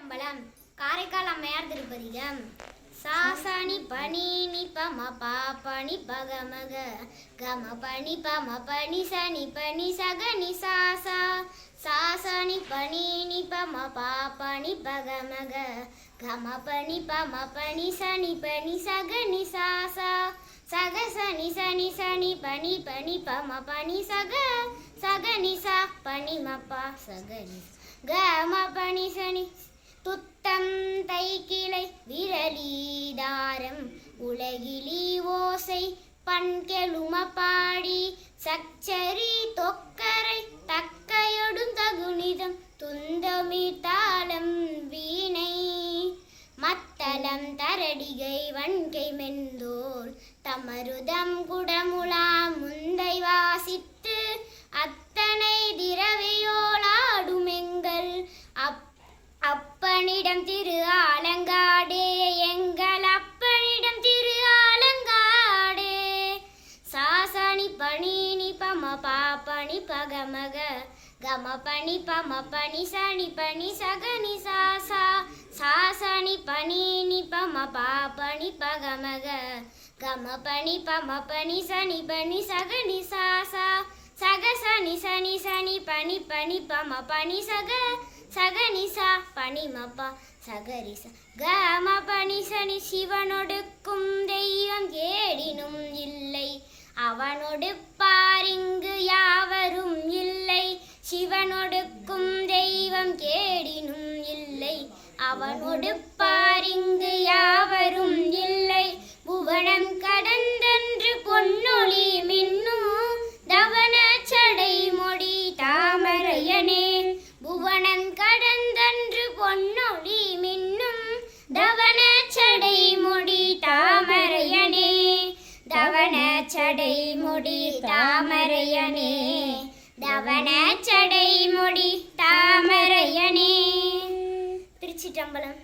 திருச்சிற்றம்பலம். காரைக்கால் அம்மையார் திருப்பதிகம். சாசாணி பனி நி பம பாபனி பகமக கம பனி பம பனி சனி பனி சகனி சாசா சாசாணி பனி நி பம பாபனி பகமக கம பனி பம பனி சனி பனி சகனி சாசா சக சனி சனி சனி பனி பனி பம பனி சக சகனி சா பனி மப்பா சகனி கம பனி சனி துத்தம் தைக்கிளை விரலீதாரம் உலகிலி ஓசை பண்கெழும பாடி சச்சரி தொக்கரை தக்கையொடும் தகுனிதம் துந்தமிழ் தாளம் வீணை மத்தளம் தரடிகை வன்கை மெந்தோல் தமருதம் குடமுலா முந்தை வாசித்து அத்தனை திரவியோளாடுமெங்கள் அப்பனிடம் திரு ஆலங்காடே எங்கள் அப்பனிடம் திரு ஆலங்காடே சாசாணி பனி நி பம பாபனி பகமக கம பனி பம பனி சனி பனி சகனி சாசா சாசாணி பனி நி பம பாபனி பகமக கம பனி பம பனி சனி பனி சகனி சாசா சக சனி சனி சனி பனி பனி பம பனி சக சகனிசா பனிமப்பா சகரிசா கம பனி சனி சிவனொடுக்கும் தெய்வம் ஏடினும் இல்லை அவனொடு பாரிங்கு யாவரும் இல்லை சிவனொடுக்கும் தெய்வம் கேடினும் இல்லை அவனொடு பாரிங்கு யாவரும் இல்லை புவனம் கடந்தன்று பொன்னொழி மின்னும் தவன சடை மொழி தாமரையனே புவனம் கடந்தன்று பொன்னொழி மின்னும் தவன சடை மொழி தாமரையனே தவன சடை மொழி தாமரையனே தவன சடை மொழி தாமரையனே. திருச்சிற்றம்பலம்.